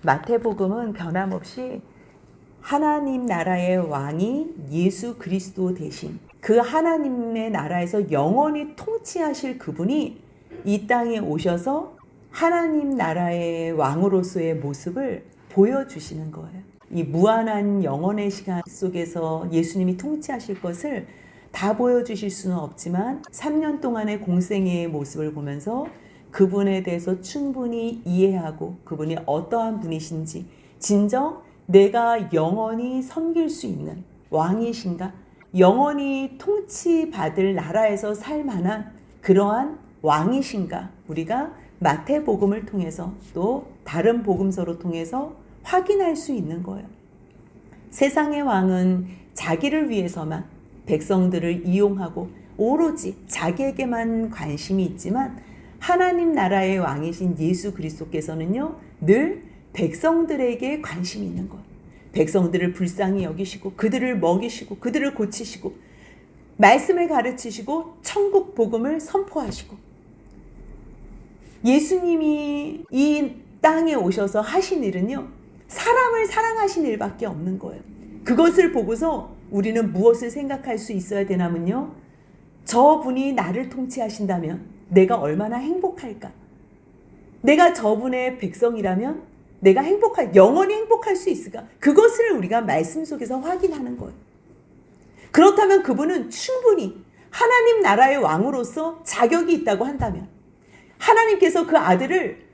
마태복음은 변함없이 하나님 나라의 왕이 예수 그리스도 대신 그 하나님의 나라에서 영원히 통치하실 그분이 이 땅에 오셔서 하나님 나라의 왕으로서의 모습을 보여주시는 거예요. 이 무한한 영원의 시간 속에서 예수님이 통치하실 것을 다 보여주실 수는 없지만 3년 동안의 공생애의 모습을 보면서 그분에 대해서 충분히 이해하고 그분이 어떠한 분이신지 진정 내가 영원히 섬길 수 있는 왕이신가? 영원히 통치받을 나라에서 살 만한 그러한 왕이신가? 우리가 마태복음을 통해서 또 다른 복음서로 통해서 확인할 수 있는 거예요. 세상의 왕은 자기를 위해서만 백성들을 이용하고 오로지 자기에게만 관심이 있지만 하나님 나라의 왕이신 예수 그리스도께서는요, 늘 백성들에게 관심이 있는 거예요. 백성들을 불쌍히 여기시고 그들을 먹이시고 그들을 고치시고 말씀을 가르치시고 천국 복음을 선포하시고 예수님이 이 땅에 오셔서 하신 일은요, 사람을 사랑하신 일밖에 없는 거예요. 그것을 보고서 우리는 무엇을 생각할 수 있어야 되냐면요, 저분이 나를 통치하신다면 내가 얼마나 행복할까? 내가 저분의 백성이라면 내가 영원히 행복할 수 있을까? 그것을 우리가 말씀 속에서 확인하는 거예요. 그렇다면 그분은 충분히 하나님 나라의 왕으로서 자격이 있다고 한다면, 하나님께서 그 아들을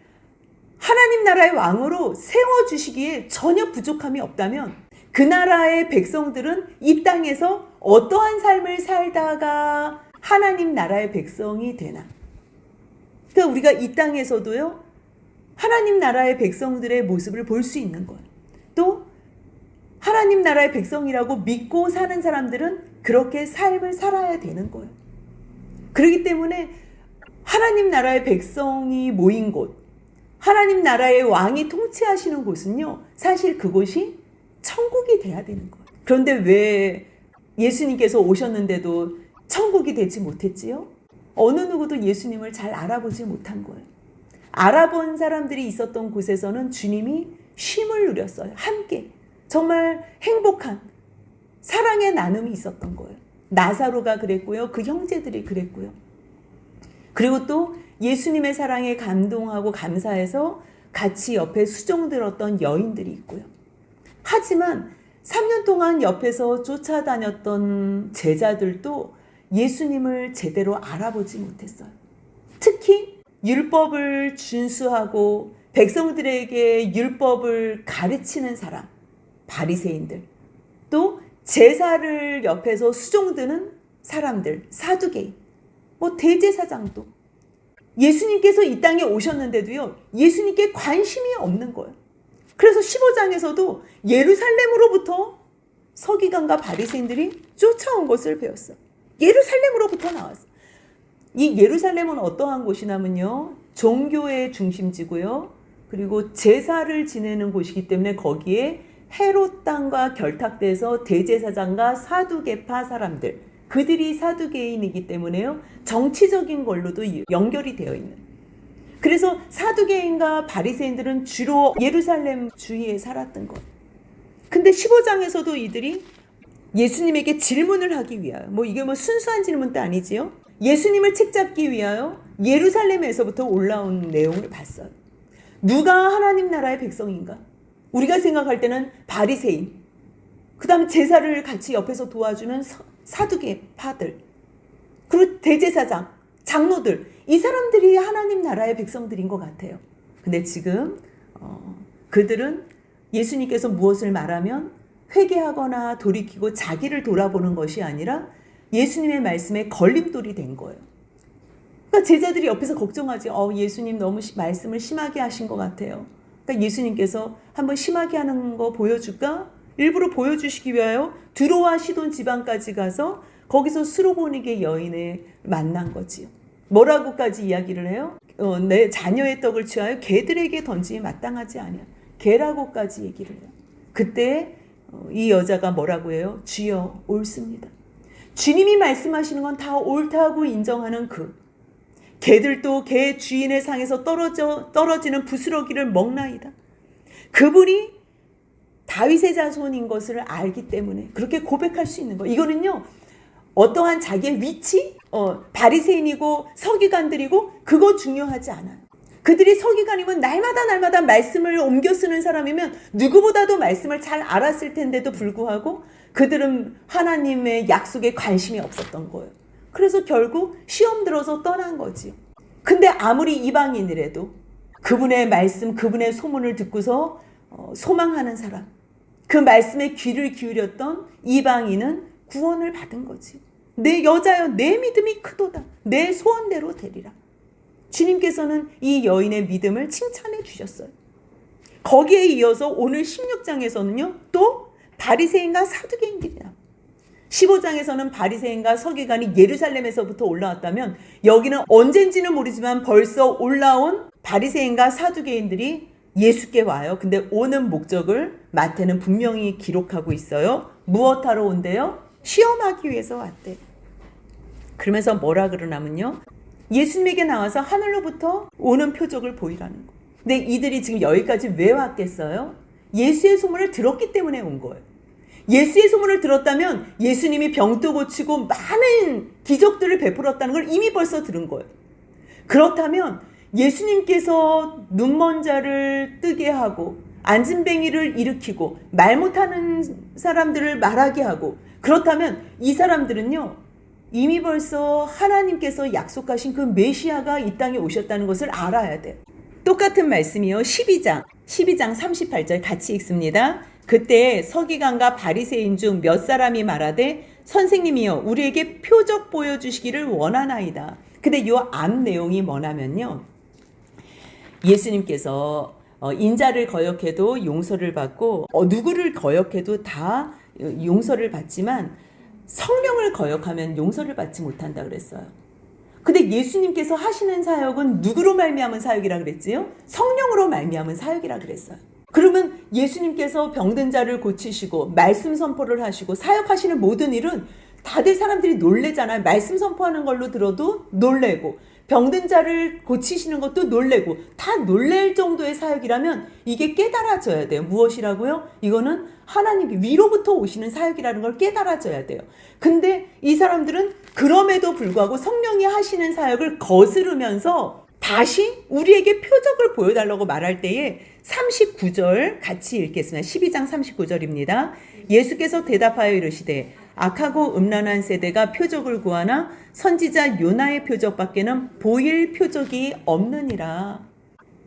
하나님 나라의 왕으로 세워주시기에 전혀 부족함이 없다면 그 나라의 백성들은 이 땅에서 어떠한 삶을 살다가 하나님 나라의 백성이 되나? 그러니까 우리가 이 땅에서도요, 하나님 나라의 백성들의 모습을 볼 수 있는 거예요. 또 하나님 나라의 백성이라고 믿고 사는 사람들은 그렇게 삶을 살아야 되는 거예요. 그렇기 때문에 하나님 나라의 백성이 모인 곳, 하나님 나라의 왕이 통치하시는 곳은요, 사실 그곳이 천국이 돼야 되는 거예요. 그런데 왜 예수님께서 오셨는데도 천국이 되지 못했지요? 어느 누구도 예수님을 잘 알아보지 못한 거예요. 알아본 사람들이 있었던 곳에서는 주님이 쉼을 누렸어요. 함께 정말 행복한 사랑의 나눔이 있었던 거예요. 나사로가 그랬고요. 그 형제들이 그랬고요. 그리고 또 예수님의 사랑에 감동하고 감사해서 같이 옆에 수종들었던 여인들이 있고요. 하지만 3년 동안 옆에서 쫓아다녔던 제자들도 예수님을 제대로 알아보지 못했어요. 특히 율법을 준수하고 백성들에게 율법을 가르치는 사람, 바리새인들, 또 제사를 옆에서 수종드는 사람들, 사두개인, 대제사장도 예수님께서 이 땅에 오셨는데도요, 예수님께 관심이 없는 거예요. 그래서 15장에서도 예루살렘으로부터 서기관과 바리새인들이 쫓아온 것을 배웠어요. 예루살렘으로부터 나왔어요. 이 예루살렘은 어떠한 곳이냐면요, 종교의 중심지고요, 그리고 제사를 지내는 곳이기 때문에 거기에 헤롯 땅과 결탁돼서 대제사장과 사두개파 사람들, 그들이 사두개인이기 때문에요, 정치적인 걸로도 연결이 되어 있는. 그래서 사두개인과 바리새인들은 주로 예루살렘 주위에 살았던 거예요. 근데 15장에서도 이들이 예수님에게 질문을 하기 위하여, 이게 순수한 질문도 아니지요. 예수님을 책잡기 위하여 예루살렘에서부터 올라온 내용을 봤어요. 누가 하나님 나라의 백성인가? 우리가 생각할 때는 바리새인, 그 다음에 제사를 같이 옆에서 도와주는 사두개파들, 그리고 대제사장, 장로들, 이 사람들이 하나님 나라의 백성들인 것 같아요. 근데 지금 그들은 예수님께서 무엇을 말하면 회개하거나 돌이키고 자기를 돌아보는 것이 아니라 예수님의 말씀에 걸림돌이 된 거예요. 그러니까 제자들이 옆에서 걱정하지. 예수님 너무 말씀을 심하게 하신 것 같아요. 그러니까 예수님께서 한번 심하게 하는 거 보여줄까? 일부러 보여주시기 위하여 두로와 시돈 지방까지 가서 거기서 수로보니게 여인을 만난 거지요. 뭐라고까지 이야기를 해요? 내 자녀의 떡을 취하여 개들에게 던지기 마땅하지 아니야. 개라고까지 얘기를 해요. 그때 이 여자가 뭐라고 해요? 주여, 옳습니다. 주님이 말씀하시는 건 다 옳다고 인정하는 개들도 개 주인의 상에서 떨어지는 부스러기를 먹나이다. 그분이 다윗의 자손인 것을 알기 때문에 그렇게 고백할 수 있는 거예요. 이거는요, 어떠한 자기의 위치, 바리새인이고 서기관들이고 그거 중요하지 않아요. 그들이 서기관이면 날마다 말씀을 옮겨 쓰는 사람이면 누구보다도 말씀을 잘 알았을 텐데도 불구하고 그들은 하나님의 약속에 관심이 없었던 거예요. 그래서 결국 시험 들어서 떠난 거지요. 근데 아무리 이방인이라도 그분의 말씀, 그분의 소문을 듣고서 소망하는 사람, 그 말씀에 귀를 기울였던 이방인은 구원을 받은 거지. 내 여자여, 내 믿음이 크도다. 내 소원대로 되리라. 주님께서는 이 여인의 믿음을 칭찬해 주셨어요. 거기에 이어서 오늘 16장에서는요, 또 바리새인과 사두개인들이 나와요. 15장에서는 바리새인과 서기관이 예루살렘에서부터 올라왔다면 여기는 언젠지는 모르지만 벌써 올라온 바리새인과 사두개인들이 예수께 와요. 근데 오는 목적을 마태는 분명히 기록하고 있어요. 무엇하러 온대요? 시험하기 위해서 왔대. 그러면서 뭐라 그러냐면요, 예수님에게 나와서 하늘로부터 오는 표적을 보이라는 거. 근데 이들이 지금 여기까지 왜 왔겠어요? 예수의 소문을 들었기 때문에 온 거예요. 예수의 소문을 들었다면 예수님이 병도 고치고 많은 기적들을 베풀었다는 걸 이미 벌써 들은 거예요. 그렇다면 예수님께서 눈먼 자를 뜨게 하고 안진뱅이를 일으키고 말 못하는 사람들을 말하게 하고, 그렇다면 이 사람들은요, 이미 벌써 하나님께서 약속하신 그 메시아가 이 땅에 오셨다는 것을 알아야 돼요. 똑같은 말씀이요. 12장 38절 같이 읽습니다. 그때 서기관과 바리새인 중 몇 사람이 말하되 선생님이여 우리에게 표적 보여주시기를 원하나이다. 근데 이 앞 내용이 뭐냐면요, 예수님께서 인자를 거역해도 용서를 받고 누구를 거역해도 다 용서를 받지만 성령을 거역하면 용서를 받지 못한다 그랬어요. 근데 예수님께서 하시는 사역은 누구로 말미암은 사역이라 그랬지요? 성령으로 말미암은 사역이라 그랬어요. 그러면 예수님께서 병든 자를 고치시고 말씀 선포를 하시고 사역하시는 모든 일은 다들 사람들이 놀래잖아요. 말씀 선포하는 걸로 들어도 놀래고 병든 자를 고치시는 것도 놀래고 다 놀랄 정도의 사역이라면 이게 깨달아져야 돼요. 무엇이라고요? 이거는 하나님 위로부터 오시는 사역이라는 걸 깨달아져야 돼요. 근데 이 사람들은 그럼에도 불구하고 성령이 하시는 사역을 거스르면서 다시 우리에게 표적을 보여달라고 말할 때에 39절 같이 읽겠습니다. 12장 39절입니다. 예수께서 대답하여 이르시되 악하고 음란한 세대가 표적을 구하나 선지자 요나의 표적밖에는 보일 표적이 없느니라.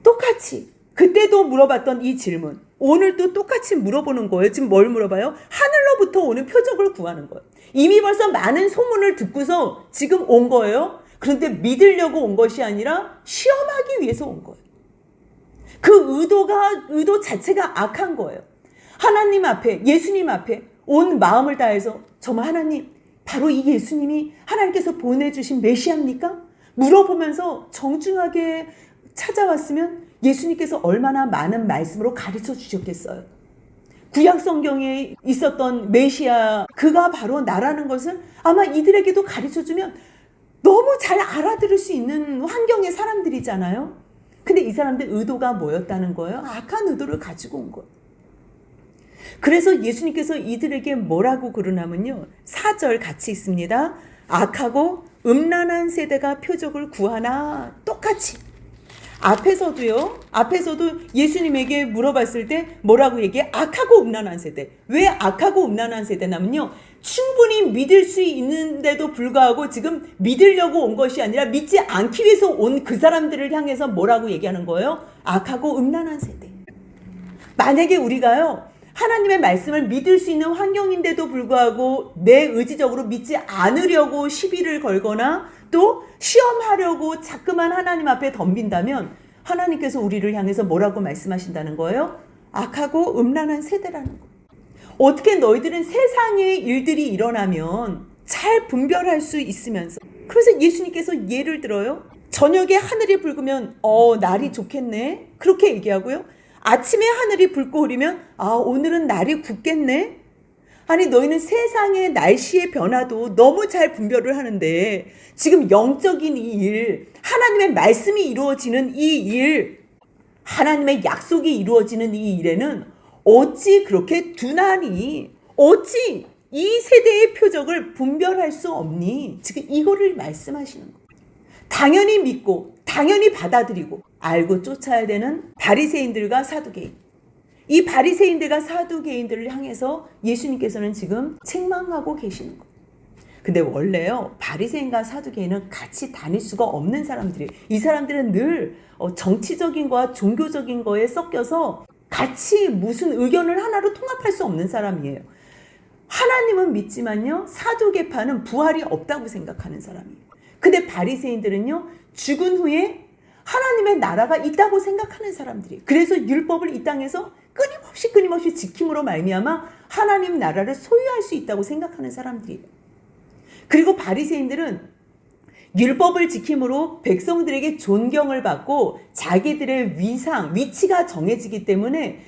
똑같이 그때도 물어봤던 이 질문, 오늘도 똑같이 물어보는 거예요. 지금 뭘 물어봐요? 하늘로부터 오는 표적을 구하는 거예요. 이미 벌써 많은 소문을 듣고서 지금 온 거예요. 그런데 믿으려고 온 것이 아니라 시험하기 위해서 온 거예요. 그 의도 자체가 악한 거예요. 하나님 앞에, 예수님 앞에 온 마음을 다해서 정말 하나님, 바로 이 예수님이 하나님께서 보내주신 메시아입니까? 물어보면서 정중하게 찾아왔으면 예수님께서 얼마나 많은 말씀으로 가르쳐 주셨겠어요. 구약 성경에 있었던 메시아, 그가 바로 나라는 것을 아마 이들에게도 가르쳐 주면 너무 잘 알아들을 수 있는 환경의 사람들이잖아요. 근데 이 사람들 의도가 뭐였다는 거예요? 악한 의도를 가지고 온 거예요. 그래서 예수님께서 이들에게 뭐라고 그러냐면요, 4절 같이 있습니다. 악하고 음란한 세대가 표적을 구하나. 똑같이 앞에서도 예수님에게 물어봤을 때 뭐라고 얘기해? 악하고 음란한 세대. 왜 악하고 음란한 세대냐면요, 충분히 믿을 수 있는데도 불구하고 지금 믿으려고 온 것이 아니라 믿지 않기 위해서 온 그 사람들을 향해서 뭐라고 얘기하는 거예요? 악하고 음란한 세대. 만약에 우리가요, 하나님의 말씀을 믿을 수 있는 환경인데도 불구하고 내 의지적으로 믿지 않으려고 시비를 걸거나 또 시험하려고 자꾸만 하나님 앞에 덤빈다면 하나님께서 우리를 향해서 뭐라고 말씀하신다는 거예요? 악하고 음란한 세대라는 거예요. 어떻게 너희들은 세상의 일들이 일어나면 잘 분별할 수 있으면서, 그래서 예수님께서 예를 들어요. 저녁에 하늘이 붉으면 날이 좋겠네, 그렇게 얘기하고요. 아침에 하늘이 붉고 흐리면 오늘은 날이 굳겠네. 아니, 너희는 세상의 날씨의 변화도 너무 잘 분별을 하는데 지금 영적인 이 일, 하나님의 말씀이 이루어지는 이 일, 하나님의 약속이 이루어지는 이 일에는 어찌 그렇게 둔하니? 어찌 이 세대의 표적을 분별할 수 없니? 지금 이거를 말씀하시는 거예요. 당연히 믿고 당연히 받아들이고 알고 쫓아야 되는 바리새인들과 사두개인. 이 바리새인들과 사두개인들을 향해서 예수님께서는 지금 책망하고 계시는 거예요. 근데 원래요, 바리새인과 사두개인은 같이 다닐 수가 없는 사람들이에요. 이 사람들은 늘 정치적인 거와 종교적인 거에 섞여서 같이 무슨 의견을 하나로 통합할 수 없는 사람이에요. 하나님은 믿지만요, 사두개파는 부활이 없다고 생각하는 사람이에요. 근데 바리새인들은요, 죽은 후에 하나님의 나라가 있다고 생각하는 사람들이에요. 그래서 율법을 이 땅에서 끊임없이 지킴으로 말미암아 하나님 나라를 소유할 수 있다고 생각하는 사람들이에요. 그리고 바리새인들은 율법을 지킴으로 백성들에게 존경을 받고 자기들의 위치가 정해지기 때문에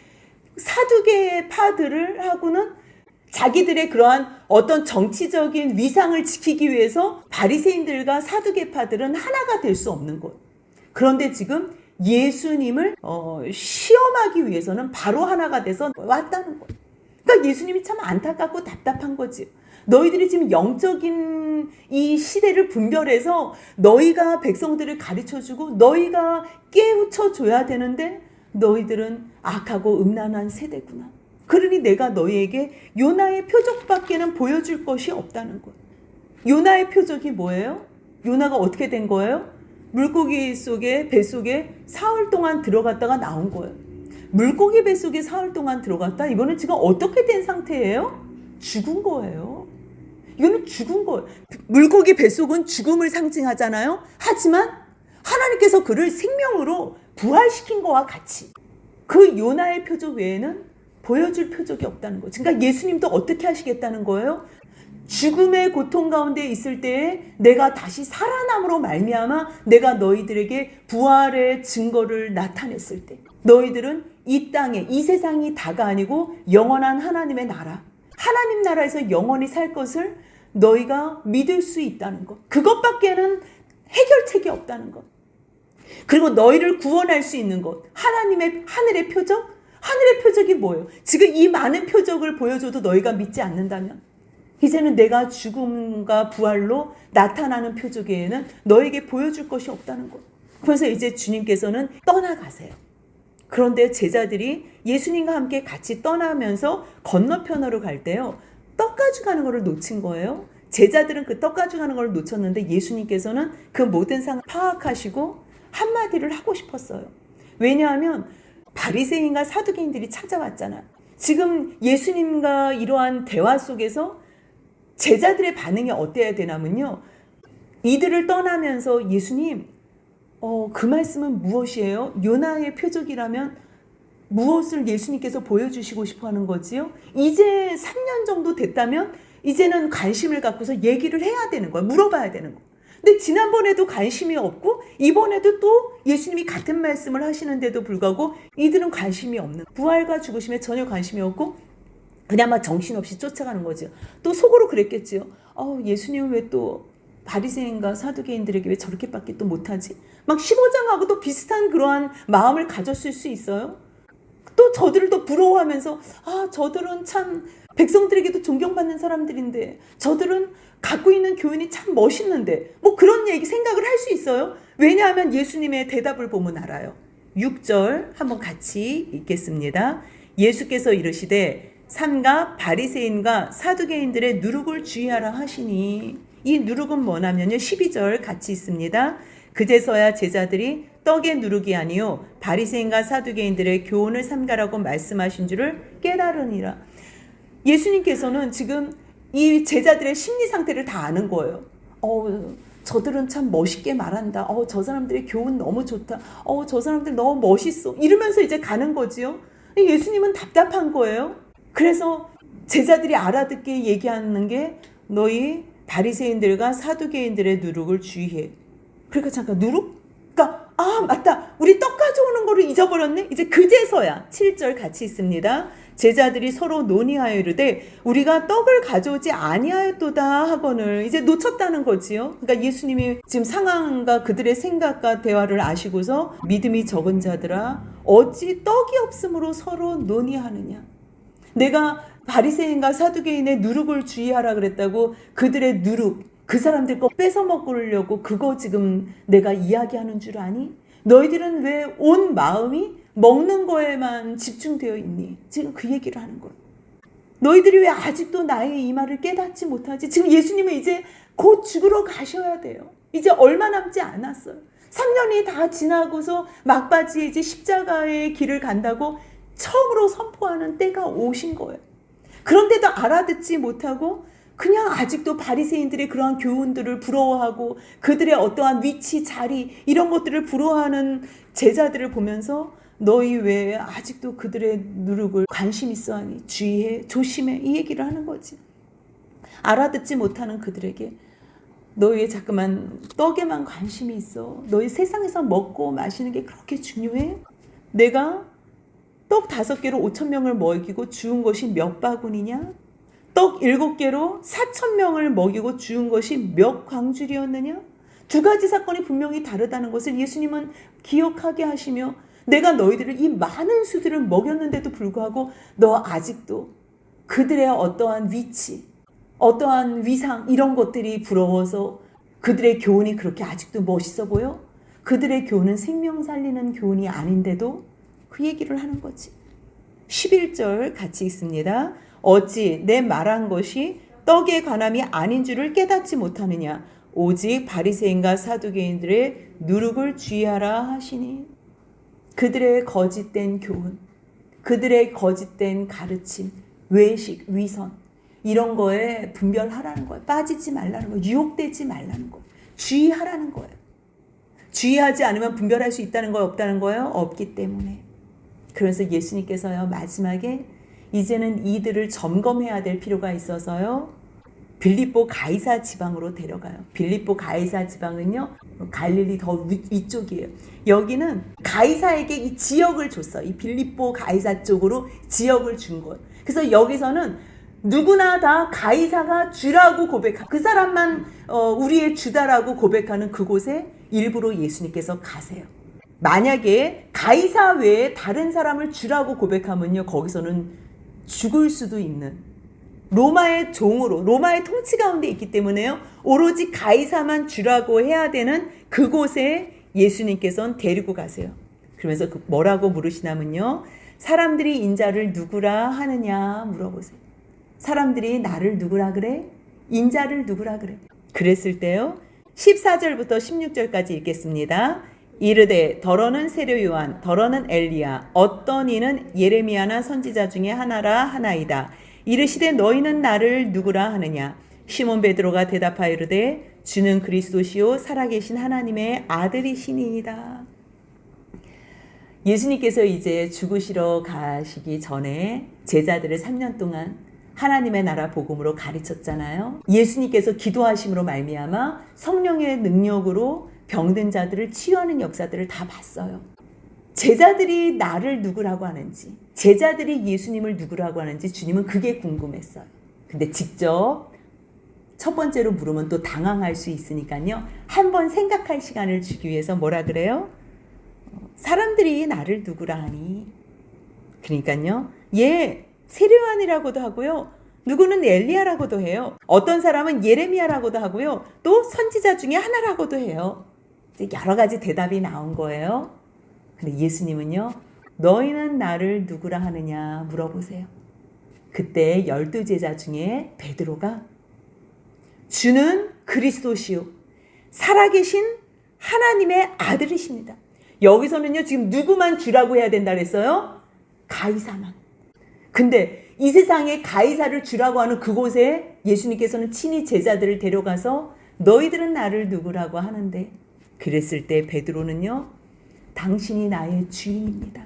사두개파들을 하고는 자기들의 그러한 어떤 정치적인 위상을 지키기 위해서 바리새인들과 사두개파들은 하나가 될 수 없는 것. 그런데 지금 예수님을 시험하기 위해서는 바로 하나가 돼서 왔다는 거예요. 그러니까 예수님이 참 안타깝고 답답한 거지. 너희들이 지금 영적인 이 시대를 분별해서 너희가 백성들을 가르쳐주고 너희가 깨우쳐줘야 되는데 너희들은 악하고 음란한 세대구나. 그러니 내가 너희에게 요나의 표적밖에는 보여줄 것이 없다는 것. 요나의 표적이 뭐예요? 요나가 어떻게 된 거예요? 물고기 속에 뱃속에 사흘 동안 들어갔다가 나온 거예요. 물고기 뱃속에 사흘 동안 들어갔다? 이거는 지금 어떻게 된 상태예요? 죽은 거예요. 이거는 죽은 거예요. 물고기 뱃속은 죽음을 상징하잖아요. 하지만 하나님께서 그를 생명으로 부활시킨 거와 같이 그 요나의 표적 외에는 보여줄 표적이 없다는 거죠. 그러니까 예수님도 어떻게 하시겠다는 거예요? 죽음의 고통 가운데 있을 때에 내가 다시 살아남으로 말미암아 내가 너희들에게 부활의 증거를 나타냈을 때 너희들은 이 땅에 이 세상이 다가 아니고 영원한 하나님의 나라, 하나님 나라에서 영원히 살 것을 너희가 믿을 수 있다는 것. 그것밖에는 해결책이 없다는 것. 그리고 너희를 구원할 수 있는 것. 하나님의 하늘의 표적? 하늘의 표적이 뭐예요? 지금 이 많은 표적을 보여줘도 너희가 믿지 않는다면 이제는 내가 죽음과 부활로 나타나는 표적 외에는 너에게 보여줄 것이 없다는 것. 그래서 이제 주님께서는 떠나가세요. 그런데 제자들이 예수님과 함께 같이 떠나면서 건너편으로 갈 때요, 떡 가져가는 것을 놓친 거예요. 제자들은 그 떡 가져가는 걸 놓쳤는데 예수님께서는 그 모든 상황을 파악하시고 한마디를 하고 싶었어요. 왜냐하면 바리새인과 사두개인들이 찾아왔잖아요. 지금 예수님과 이러한 대화 속에서 제자들의 반응이 어때야 되냐면요, 이들을 떠나면서 예수님, 그 말씀은 무엇이에요? 요나의 표적이라면 무엇을 예수님께서 보여주시고 싶어 하는 거지요? 이제 3년 정도 됐다면 이제는 관심을 갖고서 얘기를 해야 되는 거예요. 물어봐야 되는 거예요. 근데 지난번에도 관심이 없고 이번에도 또 예수님이 같은 말씀을 하시는데도 불구하고 이들은 관심이 없는, 부활과 죽으심에 전혀 관심이 없고 그냥 막 정신없이 쫓아가는 거죠. 또 속으로 그랬겠지요. 예수님은 왜 또 바리새인과 사두개인들에게 왜 저렇게밖에 또 못하지? 막 15장하고 또 비슷한 그러한 마음을 가졌을 수 있어요. 또 저들을 또 부러워하면서 저들은 참 백성들에게도 존경받는 사람들인데 저들은 갖고 있는 교훈이 참 멋있는데 뭐 그런 생각을 할 수 있어요. 왜냐하면 예수님의 대답을 보면 알아요. 6절 한번 같이 읽겠습니다. 예수께서 이르시되 삼가 바리새인과 사두개인들의 누룩을 주의하라 하시니, 이 누룩은 뭐냐면요, 12절 같이 있습니다. 그제서야 제자들이 떡의 누룩이 아니요 바리새인과 사두개인들의 교훈을 삼가라고 말씀하신 줄을 깨달으니라. 예수님께서는 지금 이 제자들의 심리 상태를 다 아는 거예요. 저들은 참 멋있게 말한다. 저 사람들의 교훈 너무 좋다. 저 사람들 너무 멋있어. 이러면서 이제 가는 거지요. 예수님은 답답한 거예요. 그래서 제자들이 알아듣게 얘기하는 게 너희 바리새인들과 사두개인들의 누룩을 주의해. 그러니까 잠깐 누룩? 그러니까 아, 맞다. 우리 떡 가져오는 거를 잊어버렸네. 이제 그제서야 7절 같이 있습니다. 제자들이 서로 논의하여 이르되 우리가 떡을 가져오지 아니하였도다 하거늘. 이제 놓쳤다는 거지요. 그러니까 예수님이 지금 상황과 그들의 생각과 대화를 아시고서 믿음이 적은 자들아 어찌 떡이 없으므로 서로 논의하느냐. 내가 바리새인과 사두개인의 누룩을 주의하라 그랬다고 그들의 누룩, 그 사람들 거 뺏어 먹으려고 그거 지금 내가 이야기하는 줄 아니? 너희들은 왜 온 마음이 먹는 거에만 집중되어 있니? 지금 그 얘기를 하는 거예요. 너희들이 왜 아직도 나의 이 말을 깨닫지 못하지? 지금 예수님은 이제 곧 죽으러 가셔야 돼요. 이제 얼마 남지 않았어요. 3년이 다 지나고서 막바지에 이제 십자가의 길을 간다고 처음으로 선포하는 때가 오신 거예요. 그런데도 알아듣지 못하고 그냥 아직도 바리새인들의 그러한 교훈들을 부러워하고 그들의 어떠한 위치, 자리 이런 것들을 부러워하는 제자들을 보면서 너희 왜 아직도 그들의 누룩을 관심 있어 하니? 주의해, 조심해 이 얘기를 하는 거지. 알아듣지 못하는 그들에게 너희 왜 자꾸만 떡에만 관심이 있어? 너희 세상에서 먹고 마시는 게 그렇게 중요해? 내가 떡 5개로 5,000명을 먹이고 주운 것이 몇 바구니냐? 떡 7개로 4,000명을 먹이고 주운 것이 몇 광줄이었느냐? 두 가지 사건이 분명히 다르다는 것을 예수님은 기억하게 하시며 내가 너희들을 이 많은 수들을 먹였는데도 불구하고 너 아직도 그들의 어떠한 위치, 어떠한 위상 이런 것들이 부러워서 그들의 교훈이 그렇게 아직도 멋있어 보여? 그들의 교훈은 생명 살리는 교훈이 아닌데도 그 얘기를 하는 거지. 11절 같이 있습니다. 어찌 내 말한 것이 떡에 관함이 아닌 줄을 깨닫지 못하느냐. 오직 바리새인과 사두개인들의 누룩을 주의하라 하시니. 그들의 거짓된 교훈, 그들의 거짓된 가르침, 외식, 위선 이런 거에 분별하라는 거예요. 빠지지 말라는 거예요. 유혹되지 말라는 거예요. 주의하라는 거예요. 주의하지 않으면 분별할 수 있다는 거예요? 없다는 거예요? 없기 때문에. 그래서 예수님께서요 마지막에 이제는 이들을 점검해야 될 필요가 있어서요 빌립보 가이사 지방으로 데려가요. 빌립보 가이사 지방은요 갈릴리 더 위쪽이에요. 여기는 가이사에게 이 지역을 줬어. 이 빌립보 가이사 쪽으로 지역을 준 거예요. 그래서 여기서는 누구나 다 가이사가 주라고 고백하고 그 사람만 우리의 주다라고 고백하는 그곳에 일부러 예수님께서 가세요. 만약에 가이사 외에 다른 사람을 주라고 고백하면요 거기서는 죽을 수도 있는 로마의 종으로 로마의 통치 가운데 있기 때문에요 오로지 가이사만 주라고 해야 되는 그곳에 예수님께서는 데리고 가세요. 그러면서 뭐라고 물으시냐면요 사람들이 인자를 누구라 하느냐 물어보세요. 사람들이 나를 누구라 그래? 인자를 누구라 그래? 그랬을 때요 14절부터 16절까지 읽겠습니다. 이르되 더러는 세례 요한 더러는 엘리야 어떤 이는 예레미야나 선지자 중에 하나라 하나이다. 이르시되 너희는 나를 누구라 하느냐. 시몬 베드로가 대답하여 이르되 주는 그리스도시요 살아계신 하나님의 아들이시니이다. 예수님께서 이제 죽으시러 가시기 전에 제자들을 3년 동안 하나님의 나라 복음으로 가르쳤잖아요. 예수님께서 기도하심으로 말미암아 성령의 능력으로 병든 자들을 치유하는 역사들을 다 봤어요. 제자들이 나를 누구라고 하는지, 제자들이 예수님을 누구라고 하는지 주님은 그게 궁금했어요. 근데 직접 첫 번째로 물으면 또 당황할 수 있으니까요. 한번 생각할 시간을 주기 위해서 뭐라 그래요? 사람들이 나를 누구라 하니? 그러니까요. 세례요한이라고도 하고요. 누구는 엘리야라고도 해요. 어떤 사람은 예레미야라고도 하고요. 또 선지자 중에 하나라고도 해요. 여러 가지 대답이 나온 거예요. 근데 예수님은요. 너희는 나를 누구라 하느냐 물어보세요. 그때 12제자 중에 베드로가 주는 그리스도시요 살아계신 하나님의 아들이십니다. 여기서는요. 지금 누구만 주라고 해야 된다 그랬어요? 가이사만. 근데 이 세상에 가이사를 주라고 하는 그곳에 예수님께서는 친히 제자들을 데려가서 너희들은 나를 누구라고 하는데 그랬을 때 베드로는요. 당신이 나의 주인입니다.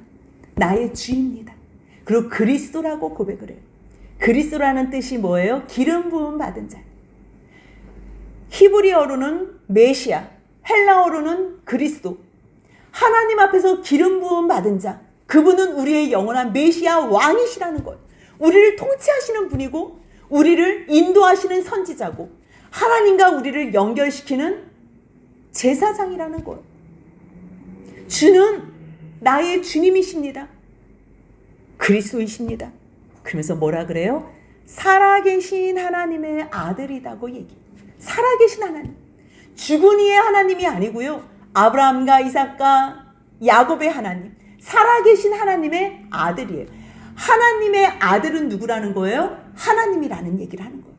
나의 주입니다. 그리고 그리스도라고 고백을 해요. 그리스도라는 뜻이 뭐예요? 기름 부음 받은 자. 히브리어로는 메시아, 헬라어로는 그리스도. 하나님 앞에서 기름 부음 받은 자, 그분은 우리의 영원한 메시아 왕이시라는 것. 우리를 통치하시는 분이고 우리를 인도하시는 선지자고 하나님과 우리를 연결시키는 제사장이라는 것. 주는 나의 주님이십니다. 그리스도이십니다. 그러면서 뭐라 그래요? 살아계신 하나님의 아들이라고 얘기해요. 살아계신 하나님. 죽은 이의 하나님이 아니고요. 아브라함과 이삭과 야곱의 하나님. 살아계신 하나님의 아들이에요. 하나님의 아들은 누구라는 거예요? 하나님이라는 얘기를 하는 거예요.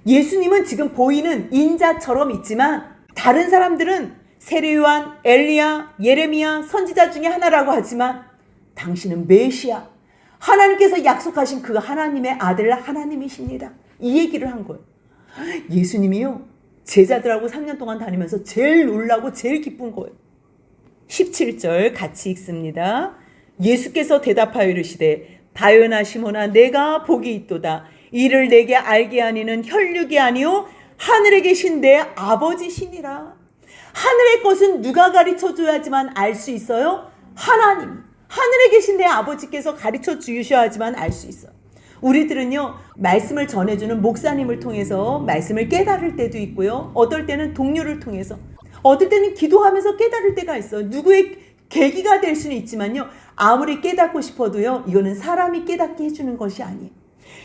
예수님은 지금 보이는 인자처럼 있지만 다른 사람들은 세례요한, 엘리야, 예레미야 선지자 중에 하나라고 하지만 당신은 메시아, 하나님께서 약속하신 그 하나님의 아들 하나님이십니다. 이 얘기를 한 거예요. 예수님이요, 제자들하고 3년 동안 다니면서 제일 놀라고 제일 기쁜 거예요. 17절 같이 읽습니다. 예수께서 대답하여 이르시되 바요나 시몬아 내가 복이 있도다. 이를 내게 알게 하니는 혈육이 아니요 하늘에 계신 내 아버지시니라. 하늘의 것은 누가 가르쳐줘야지만 알 수 있어요? 하나님. 하늘에 계신 내 아버지께서 가르쳐 주셔야지만 알 수 있어요. 우리들은요, 말씀을 전해주는 목사님을 통해서 말씀을 깨달을 때도 있고요. 어떨 때는 동료를 통해서, 어떨 때는 기도하면서 깨달을 때가 있어요. 누구의 계기가 될 수는 있지만요, 아무리 깨닫고 싶어도요, 이거는 사람이 깨닫게 해주는 것이 아니에요.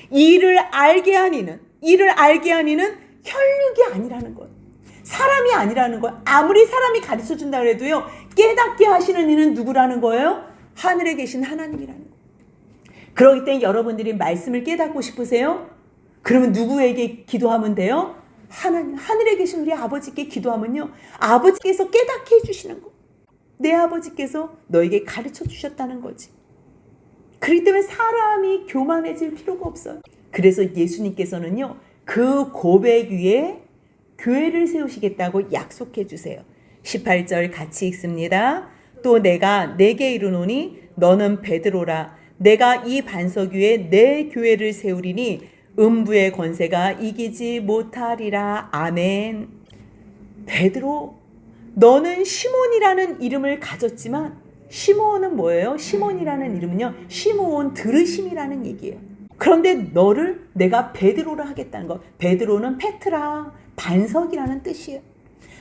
이를 알게 하니는 혈육이 아니라는 거예요. 사람이 아니라는 거예요. 아무리 사람이 가르쳐 준다 그래도요, 깨닫게 하시는 이는 누구라는 거예요? 하늘에 계신 하나님이라는 거예요. 그렇기 때문에 여러분들이 말씀을 깨닫고 싶으세요? 그러면 누구에게 기도하면 돼요? 하나님, 하늘에 계신 우리 아버지께 기도하면요, 아버지께서 깨닫게 해주시는 거. 내 아버지께서 너에게 가르쳐 주셨다는 거지. 그렇기 때문에 사람이 교만해질 필요가 없어요. 그래서 예수님께서는요, 그 고백 위에 교회를 세우시겠다고 약속해 주세요. 18절 같이 읽습니다. 또 내가 내게 이르노니 너는 베드로라. 내가 이 반석 위에 내 교회를 세우리니 음부의 권세가 이기지 못하리라. 아멘. 베드로, 너는 시몬이라는 이름을 가졌지만 시몬은 뭐예요? 시몬이라는 이름은요, 시몬 들으심이라는 얘기예요. 그런데 너를 내가 베드로라 하겠다는 거. 베드로는 페트라, 반석이라는 뜻이에요.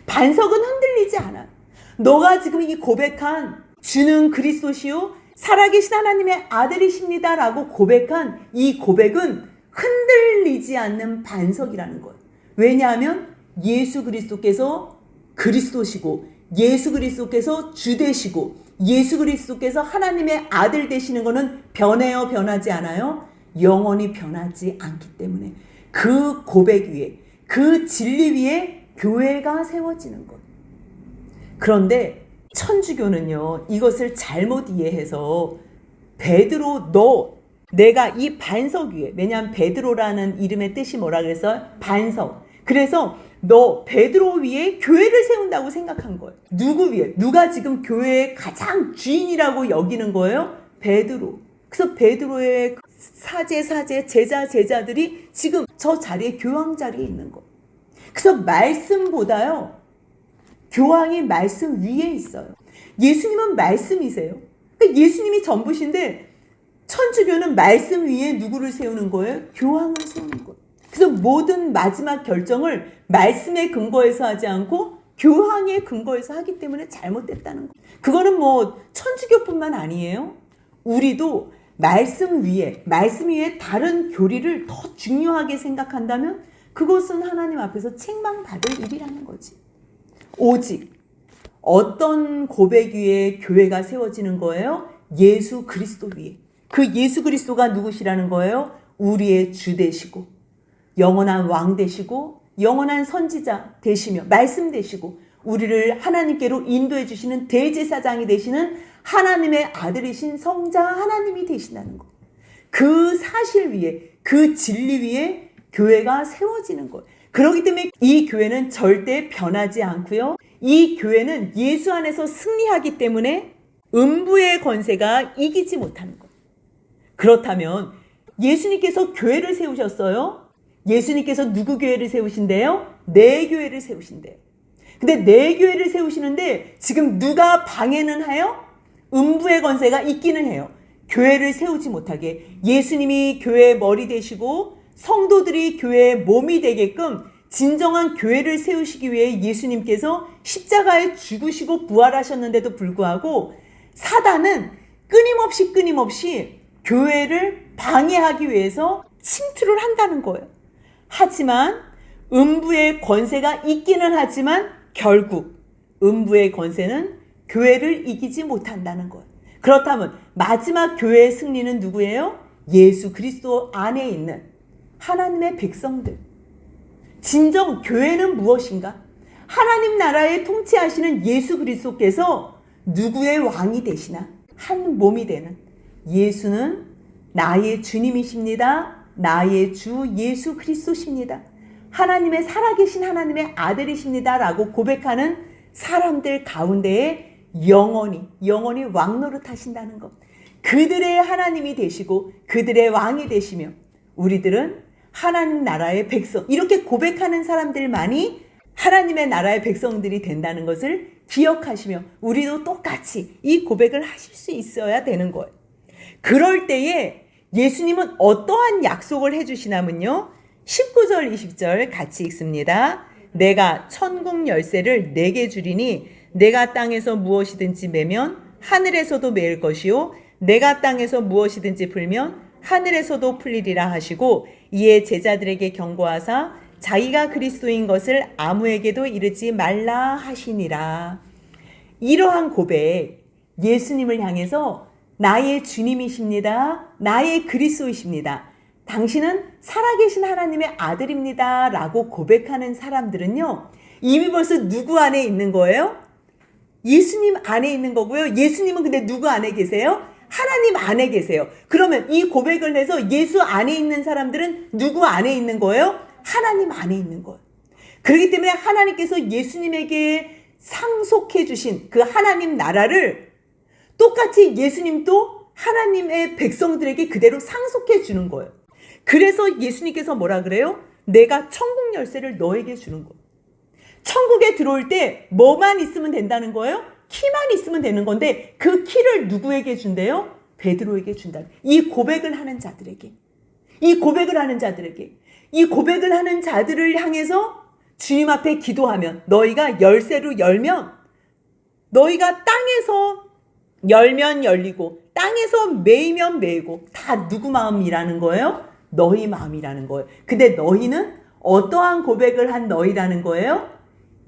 반석은 흔들리지 않아. 너가 지금 이 고백한 주는 그리스도시요 살아계신 하나님의 아들이십니다 라고 고백한 이 고백은 흔들리지 않는 반석이라는 거예요. 왜냐하면 예수 그리스도께서 그리스도시고 예수 그리스도께서 주 되시고 예수 그리스도께서 하나님의 아들 되시는 것은 변해요? 변하지 않아요? 영원히 변하지 않기 때문에 그 고백 위에, 그 진리 위에 교회가 세워지는 것. 그런데 천주교는요, 이것을 잘못 이해해서 베드로, 내가 이 반석 위에, 왜냐하면 베드로라는 이름의 뜻이 뭐라 그래서 반석. 그래서 너 베드로 위에 교회를 세운다고 생각한 거예요. 누구 위에? 누가 지금 교회의 가장 주인이라고 여기는 거예요? 베드로. 그래서 베드로의 사제, 제자들이 지금 저 자리에, 교황 자리에 있는 거. 그래서 말씀보다요, 교황이 말씀 위에 있어요. 예수님은 말씀이세요. 그러니까 예수님이 전부신데 천주교는 말씀 위에 누구를 세우는 거예요? 교황을 세우는 거예요. 그래서 모든 마지막 결정을 말씀의 근거에서 하지 않고 교황의 근거에서 하기 때문에 잘못됐다는 거예요. 그거는 뭐 천주교뿐만 아니에요. 우리도 말씀 위에 다른 교리를 더 중요하게 생각한다면 그것은 하나님 앞에서 책망받을 일이라는 거지. 오직 어떤 고백 위에 교회가 세워지는 거예요? 예수 그리스도 위에. 그 예수 그리스도가 누구시라는 거예요? 우리의 주 되시고 영원한 왕 되시고 영원한 선지자 되시며 말씀 되시고 우리를 하나님께로 인도해 주시는 대제사장이 되시는 하나님의 아들이신 성자 하나님이 되신다는 것. 그 사실 위에, 그 진리 위에 교회가 세워지는 것. 그렇기 때문에 이 교회는 절대 변하지 않고요. 이 교회는 예수 안에서 승리하기 때문에 음부의 권세가 이기지 못하는 것. 그렇다면 예수님께서 교회를 세우셨어요. 예수님께서 누구 교회를 세우신대요? 내 교회를 세우신대요. 근데 내 교회를 세우시는데 지금 누가 방해는 하여? 음부의 권세가 있기는 해요. 교회를 세우지 못하게. 예수님이 교회의 머리 되시고 성도들이 교회의 몸이 되게끔 진정한 교회를 세우시기 위해 예수님께서 십자가에 죽으시고 부활하셨는데도 불구하고 사단은 끊임없이 교회를 방해하기 위해서 침투를 한다는 거예요. 하지만 음부의 권세가 있기는 하지만 결국 음부의 권세는 교회를 이기지 못한다는 거예요. 그렇다면 마지막 교회의 승리는 누구예요? 예수 그리스도 안에 있는 하나님의 백성들. 진정 교회는 무엇인가? 하나님 나라에 통치하시는 예수 그리스도께서 누구의 왕이 되시나? 한 몸이 되는 예수는 나의 주님이십니다. 나의 주 예수 그리스도십니다. 하나님의 살아계신 하나님의 아들이십니다. 라고 고백하는 사람들 가운데에 영원히 왕노릇 하신다는 것. 그들의 하나님이 되시고 그들의 왕이 되시며 우리들은 하나님 나라의 백성, 이렇게 고백하는 사람들만이 하나님의 나라의 백성들이 된다는 것을 기억하시며 우리도 똑같이 이 고백을 하실 수 있어야 되는 거예요. 그럴 때에 예수님은 어떠한 약속을 해주시냐면요, 19절 20절 같이 읽습니다. 내가 천국 열쇠를 내게 주리니 내가 땅에서 무엇이든지 매면 하늘에서도 매일 것이요 내가 땅에서 무엇이든지 풀면 하늘에서도 풀리리라 하시고 이에 제자들에게 경고하사 자기가 그리스도인 것을 아무에게도 이르지 말라 하시니라. 이러한 고백, 예수님을 향해서 나의 주님이십니다. 나의 그리스도이십니다. 당신은 살아계신 하나님의 아들입니다. 라고 고백하는 사람들은요, 이미 벌써 누구 안에 있는 거예요? 예수님 안에 있는 거고요. 예수님은 근데 누구 안에 계세요? 하나님 안에 계세요. 그러면 이 고백을 해서 예수 안에 있는 사람들은 누구 안에 있는 거예요? 하나님 안에 있는 거예요. 그렇기 때문에 하나님께서 예수님에게 상속해 주신 그 하나님 나라를 똑같이 예수님도 하나님의 백성들에게 그대로 상속해 주는 거예요. 그래서 예수님께서 뭐라 그래요? 내가 천국 열쇠를 너에게 주는 거예요. 천국에 들어올 때 뭐만 있으면 된다는 거예요? 키만 있으면 되는 건데 그 키를 누구에게 준대요? 베드로에게 준다. 이 고백을 하는 자들에게. 이 고백을 하는 자들에게. 이 고백을 하는 자들을 향해서 주님 앞에 기도하면 너희가 열쇠로 열면 너희가 땅에서 열면 열리고 땅에서 매이면 매이고 다 누구 마음이라는 거예요? 너희 마음이라는 거예요. 근데 너희는 어떠한 고백을 한 너희라는 거예요?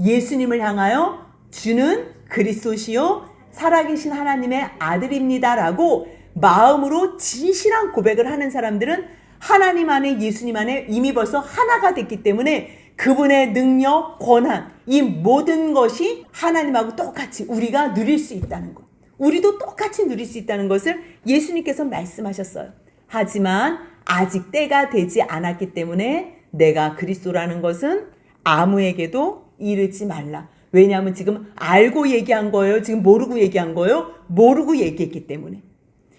예수님을 향하여 주는 그리스도시요 살아계신 하나님의 아들입니다 라고 마음으로 진실한 고백을 하는 사람들은 하나님 안에 예수님 안에 이미 벌써 하나가 됐기 때문에 그분의 능력, 권한, 이 모든 것이 하나님하고 똑같이 우리가 누릴 수 있다는 것. 우리도 똑같이 누릴 수 있다는 것을 예수님께서 말씀하셨어요. 하지만 아직 때가 되지 않았기 때문에 내가 그리스도라는 것은 아무에게도 이르지 말라. 왜냐하면 지금 알고 얘기한 거예요? 지금 모르고 얘기한 거예요? 모르고 얘기했기 때문에.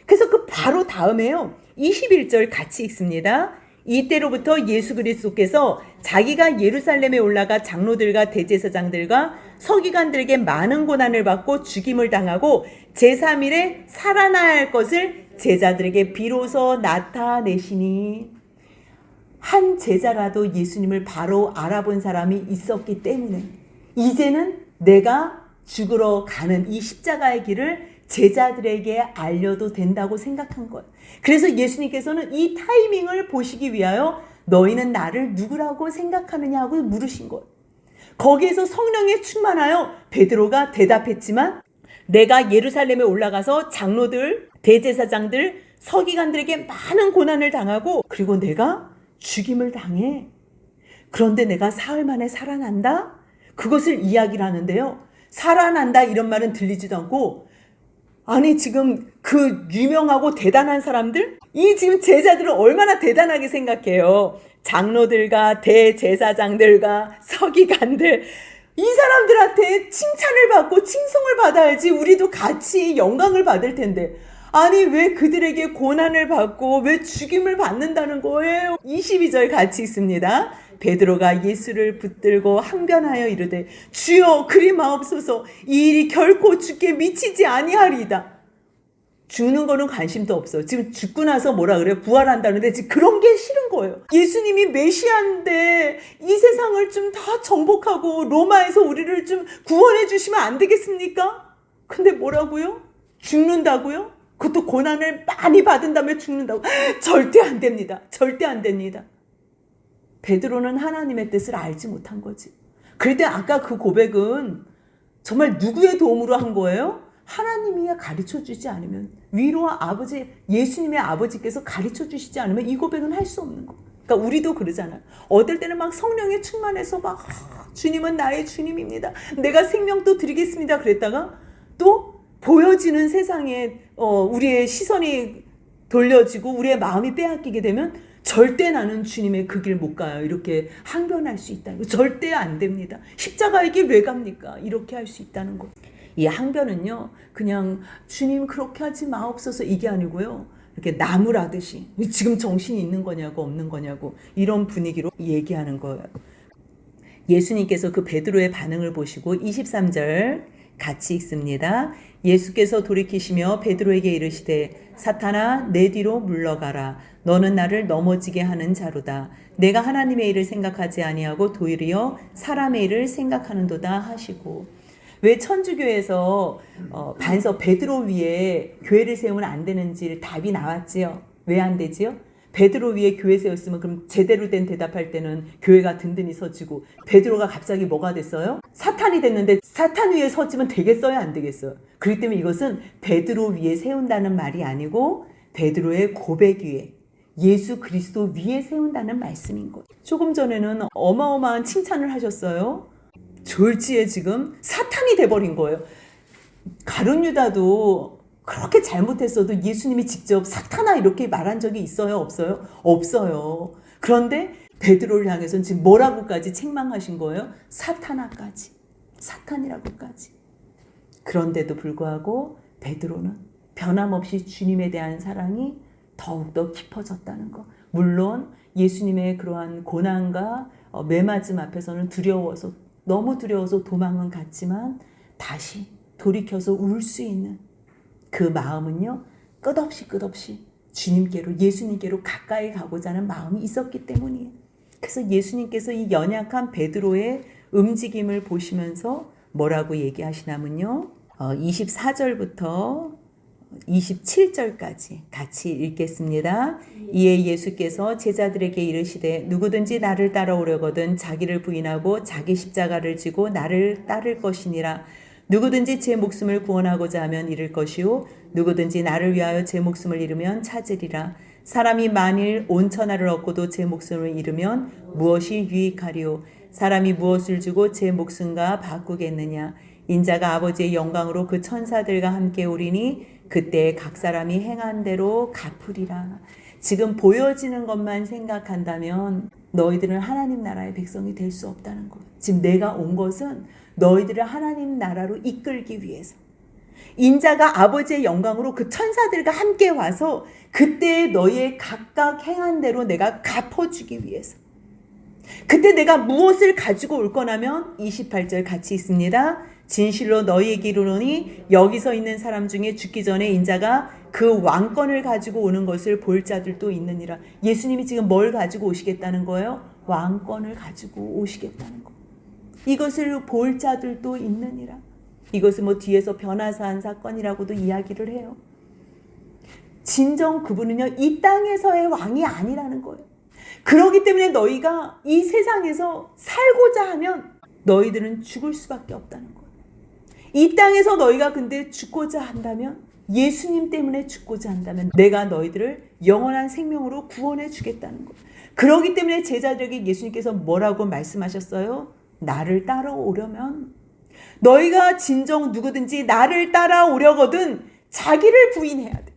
그래서 그 바로 다음에요. 21절 같이 읽습니다. 이때로부터 예수 그리스도께서 자기가 예루살렘에 올라가 장로들과 대제사장들과 서기관들에게 많은 고난을 받고 죽임을 당하고 제3일에 살아나야 할 것을 제자들에게 비로소 나타내시니, 한 제자라도 예수님을 바로 알아본 사람이 있었기 때문에 이제는 내가 죽으러 가는 이 십자가의 길을 제자들에게 알려도 된다고 생각한 거예요. 그래서 예수님께서는 이 타이밍을 보시기 위하여 너희는 나를 누구라고 생각하느냐고 물으신 거예요. 거기에서 성령에 충만하여 베드로가 대답했지만 내가 예루살렘에 올라가서 장로들, 대제사장들, 서기관들에게 많은 고난을 당하고 그리고 내가 죽임을 당해. 그런데 내가 사흘 만에 살아난다? 그것을 이야기를 하는데요. 살아난다 이런 말은 들리지도 않고, 아니 지금 그 유명하고 대단한 사람들? 이 지금 제자들을 얼마나 대단하게 생각해요. 장로들과 대제사장들과 서기관들, 이 사람들한테 칭찬을 받고 칭송을 받아야지 우리도 같이 영광을 받을 텐데, 아니 왜 그들에게 고난을 받고 왜 죽임을 받는다는 거예요? 22절 같이 읽습니다. 베드로가 예수를 붙들고 항변하여 이르되 주여 그리 마옵소서 이 일이 결코 주께 미치지 아니하리이다. 죽는 거는 관심도 없어. 지금 죽고 나서 뭐라 그래요? 부활한다는데 지금 그런 게 싫은 거예요. 예수님이 메시아인데 이 세상을 좀 다 정복하고 로마에서 우리를 좀 구원해 주시면 안 되겠습니까? 근데 뭐라고요? 죽는다고요? 그것도 고난을 많이 받은 다음에 죽는다고? 절대 안 됩니다. 절대 안 됩니다. 베드로는 하나님의 뜻을 알지 못한 거지. 그럴 때 아까 그 고백은 정말 누구의 도움으로 한 거예요? 하나님이 가르쳐주지 않으면, 위로와 아버지, 예수님의 아버지께서 가르쳐주시지 않으면 이 고백은 할 수 없는 거. 그러니까 우리도 그러잖아요. 어떨 때는 막 성령에 충만해서 막 주님은 나의 주님입니다. 내가 생명도 드리겠습니다. 그랬다가 또 보여지는 세상에 우리의 시선이 돌려지고 우리의 마음이 빼앗기게 되면 절대 나는 주님의 그 길 못 가요. 이렇게 항변할 수 있다는 거. 절대 안 됩니다. 십자가의 길 왜 갑니까? 이렇게 할 수 있다는 거. 이 항변은요, 그냥 주님 그렇게 하지 마옵소서 이게 아니고요. 이렇게 나무라듯이 지금 정신이 있는 거냐고 없는 거냐고 이런 분위기로 얘기하는 거예요. 예수님께서 그 베드로의 반응을 보시고 23절 같이 읽습니다. 예수께서 돌이키시며 베드로에게 이르시되 사탄아 내 뒤로 물러가라. 너는 나를 넘어지게 하는 자로다. 내가 하나님의 일을 생각하지 아니하고 도리어 사람의 일을 생각하는도다 하시고. 왜 천주교에서 반석 베드로 위에 교회를 세우면 안 되는지 답이 나왔지요. 왜 안 되지요? 베드로 위에 교회 세웠으면 그럼 제대로 된 대답할 때는 교회가 든든히 서지고 베드로가 갑자기 뭐가 됐어요? 사탄이 됐는데 사탄 위에 서지면 되겠어요? 안 되겠어요? 그렇기 때문에 이것은 베드로 위에 세운다는 말이 아니고 베드로의 고백 위에 예수 그리스도 위에 세운다는 말씀인 거예요. 조금 전에는 어마어마한 칭찬을 하셨어요. 졸지에 지금 사탄이 돼버린 거예요. 가룟 유다도 그렇게 잘못했어도 예수님이 직접 사탄아 이렇게 말한 적이 있어요? 없어요? 없어요. 그런데 베드로를 향해서는 지금 뭐라고까지 책망하신 거예요? 사탄아까지. 사탄이라고까지. 그런데도 불구하고 베드로는 변함없이 주님에 대한 사랑이 더욱더 깊어졌다는 거. 물론 예수님의 그러한 고난과 매맞음 앞에서는 너무 두려워서 도망은 갔지만 다시 돌이켜서 울 수 있는 그 마음은요, 끝없이 주님께로, 예수님께로 가까이 가고자 하는 마음이 있었기 때문이에요. 그래서 예수님께서 이 연약한 베드로의 움직임을 보시면서 뭐라고 얘기하시냐면요, 24절부터 27절까지 같이 읽겠습니다. 이에 예수께서 제자들에게 이르시되 누구든지 나를 따라오려거든 자기를 부인하고 자기 십자가를 지고 나를 따를 것이니라. 누구든지 제 목숨을 구원하고자 하면 잃을 것이요 누구든지 나를 위하여 제 목숨을 잃으면 찾으리라. 사람이 만일 온 천하를 얻고도 제 목숨을 잃으면 무엇이 유익하리요? 사람이 무엇을 주고 제 목숨과 바꾸겠느냐? 인자가 아버지의 영광으로 그 천사들과 함께 오리니 그때 각 사람이 행한 대로 갚으리라. 지금 보여지는 것만 생각한다면 너희들은 하나님 나라의 백성이 될 수 없다는 거예요. 지금 내가 온 것은 너희들을 하나님 나라로 이끌기 위해서. 인자가 아버지의 영광으로 그 천사들과 함께 와서 그때 너희의 각각 행한 대로 내가 갚아주기 위해서. 그때 내가 무엇을 가지고 올 거냐면 28절 같이 있습니다. 진실로 너희에게 이르노니 여기서 있는 사람 중에 죽기 전에 인자가 그 왕권을 가지고 오는 것을 볼 자들도 있느니라. 예수님이 지금 뭘 가지고 오시겠다는 거예요? 왕권을 가지고 오시겠다는 거. 이것을 볼 자들도 있느니라. 이것은 뭐 뒤에서 변화사한 사건이라고도 이야기를 해요. 진정 그분은요, 이 땅에서의 왕이 아니라는 거예요. 그렇기 때문에 너희가 이 세상에서 살고자 하면 너희들은 죽을 수밖에 없다는 거예요. 이 땅에서 너희가 근데 죽고자 한다면, 예수님 때문에 죽고자 한다면 내가 너희들을 영원한 생명으로 구원해 주겠다는 거예요. 그렇기 때문에 제자들에게 예수님께서 뭐라고 말씀하셨어요? 나를 따라오려면, 너희가 진정 누구든지 나를 따라오려거든 자기를 부인해야 돼.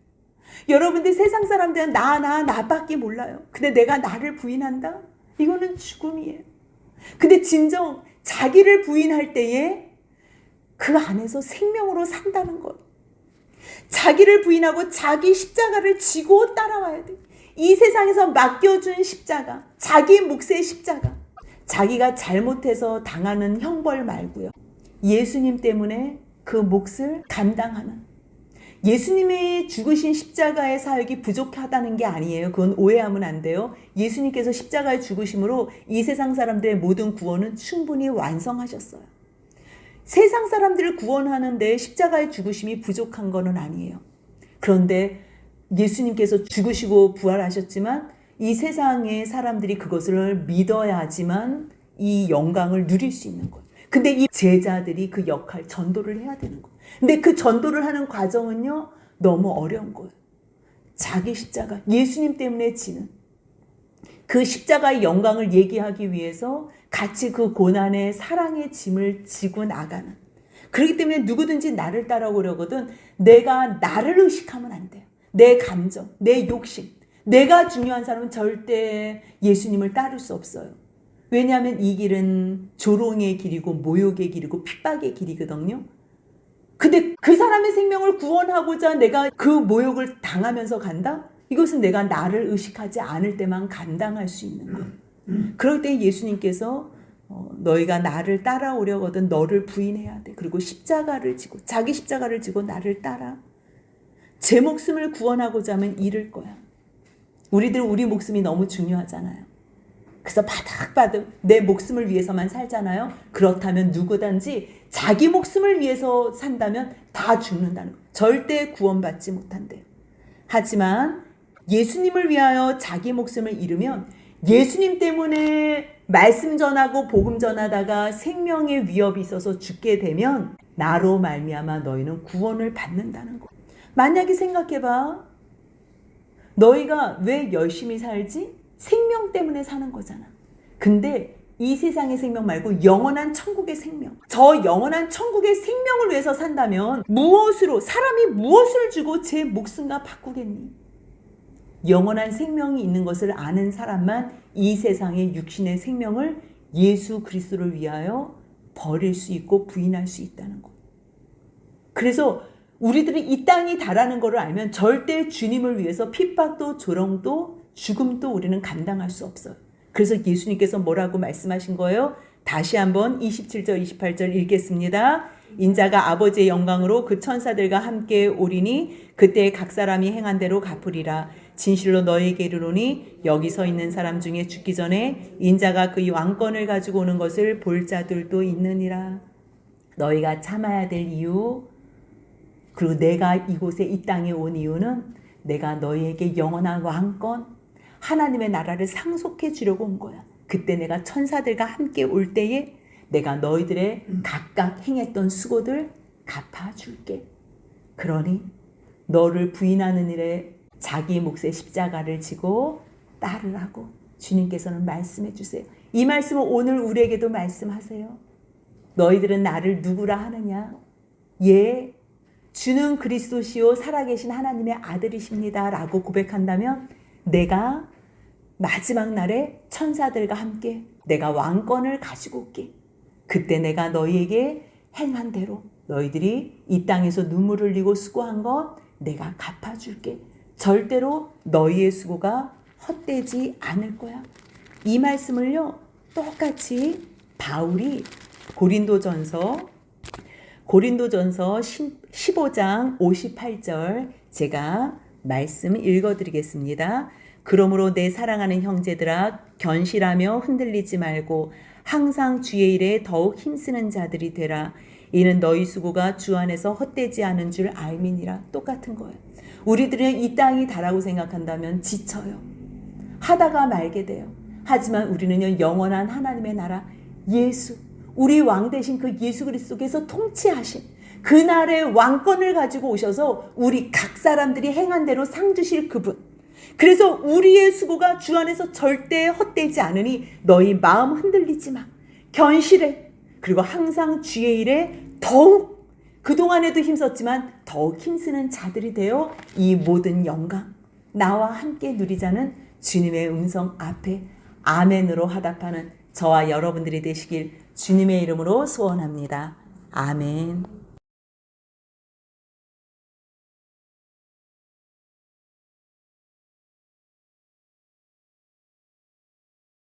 여러분들 세상 사람들은 나밖에 몰라요. 근데 내가 나를 부인한다? 이거는 죽음이에요. 근데 진정 자기를 부인할 때에 그 안에서 생명으로 산다는 것. 자기를 부인하고 자기 십자가를 지고 따라와야 돼. 이 세상에서 맡겨준 십자가, 자기 몫의 십자가. 자기가 잘못해서 당하는 형벌 말고요. 예수님 때문에 그 몫을 감당하는, 예수님이 죽으신 십자가의 사역이 부족하다는 게 아니에요. 그건 오해하면 안 돼요. 예수님께서 십자가의 죽으심으로 이 세상 사람들의 모든 구원은 충분히 완성하셨어요. 세상 사람들을 구원하는데 십자가의 죽으심이 부족한 것은 아니에요. 그런데 예수님께서 죽으시고 부활하셨지만 이 세상의 사람들이 그것을 믿어야지만 이 영광을 누릴 수 있는 거예요. 근데 이 제자들이 그 역할, 전도를 해야 되는 거예요. 근데 그 전도를 하는 과정은요, 너무 어려운 거예요. 자기 십자가, 예수님 때문에 지는 그 십자가의 영광을 얘기하기 위해서 같이 그 고난의 사랑의 짐을 지고 나가는. 그렇기 때문에 누구든지 나를 따라오려거든 내가 나를 의식하면 안 돼요. 내 감정, 내 욕심, 내가 중요한 사람은 절대 예수님을 따를 수 없어요. 왜냐하면 이 길은 조롱의 길이고 모욕의 길이고 핍박의 길이거든요. 근데 그 사람의 생명을 구원하고자 내가 그 모욕을 당하면서 간다? 이것은 내가 나를 의식하지 않을 때만 감당할 수 있는 거예요. 그럴 때 예수님께서 너희가 나를 따라오려거든 너를 부인해야 돼. 그리고 십자가를 지고, 자기 십자가를 지고 나를 따라. 제 목숨을 구원하고자 하면 잃을 거야. 우리들 우리 목숨이 너무 중요하잖아요. 그래서 바닥바닥 내 목숨을 위해서만 살잖아요. 그렇다면 누구든지 자기 목숨을 위해서 산다면 다 죽는다는 거예요. 절대 구원받지 못한대요. 하지만 예수님을 위하여 자기 목숨을 잃으면 예수님 때문에 말씀 전하고 복음 전하다가 생명의 위협이 있어서 죽게 되면 나로 말미암아 너희는 구원을 받는다는 거예요. 만약에 생각해봐. 너희가 왜 열심히 살지? 생명 때문에 사는 거잖아. 근데 이 세상의 생명 말고 영원한 천국의 생명, 저 영원한 천국의 생명을 위해서 산다면 무엇으로, 사람이 무엇을 주고 제 목숨과 바꾸겠니? 영원한 생명이 있는 것을 아는 사람만 이 세상의 육신의 생명을 예수 그리스도를 위하여 버릴 수 있고 부인할 수 있다는 것. 그래서 우리들이 이 땅이 다라는 것을 알면 절대 주님을 위해서 핍박도 조롱도 죽음도 우리는 감당할 수 없어요. 그래서 예수님께서 뭐라고 말씀하신 거예요? 다시 한번 27절 28절 읽겠습니다. 인자가 아버지의 영광으로 그 천사들과 함께 오리니 그때 각 사람이 행한 대로 갚으리라. 진실로 너희에게 이르노니 여기 서 있는 사람 중에 죽기 전에 인자가 그 왕권을 가지고 오는 것을 볼 자들도 있느니라. 너희가 참아야 될 이유, 그리고 내가 이곳에 이 땅에 온 이유는 내가 너희에게 영원한 왕권, 하나님의 나라를 상속해 주려고 온 거야. 그때 내가 천사들과 함께 올 때에 내가 너희들의 각각 행했던 수고들 갚아줄게. 그러니 너를 부인하는 일에 자기 몫의 십자가를 지고 따르라고 주님께서는 말씀해 주세요. 이 말씀을 오늘 우리에게도 말씀하세요. 너희들은 나를 누구라 하느냐? 예, 주는 그리스도시요 살아계신 하나님의 아들이십니다 라고 고백한다면 내가 마지막 날에 천사들과 함께 내가 왕권을 가지고 올게. 그때 내가 너희에게 행한 대로 너희들이 이 땅에서 눈물을 흘리고 수고한 것 내가 갚아줄게. 절대로 너희의 수고가 헛되지 않을 거야. 이 말씀을요, 똑같이 바울이 고린도전서 15장 58절 제가 말씀 읽어드리겠습니다. 그러므로 내 사랑하는 형제들아 견실하며 흔들리지 말고 항상 주의 일에 더욱 힘쓰는 자들이 되라. 이는 너희 수고가 주 안에서 헛되지 않은 줄 알미니라. 똑같은 거예요. 우리들은 이 땅이 다라고 생각한다면 지쳐요. 하다가 말게 돼요. 하지만 우리는요 영원한 하나님의 나라 예수, 우리 왕 되신 그 예수 그리스도께서 통치하신 그날의 왕권을 가지고 오셔서 우리 각 사람들이 행한 대로 상 주실 그분. 그래서 우리의 수고가 주 안에서 절대 헛되지 않으니 너희 마음 흔들리지 마. 견실해. 그리고 항상 주의 일에 더욱 그동안에도 힘썼지만 더욱 힘쓰는 자들이 되어 이 모든 영광 나와 함께 누리자는 주님의 음성 앞에 아멘으로 화답하는 저와 여러분들이 되시길 주님의 이름으로 소원합니다. 아멘.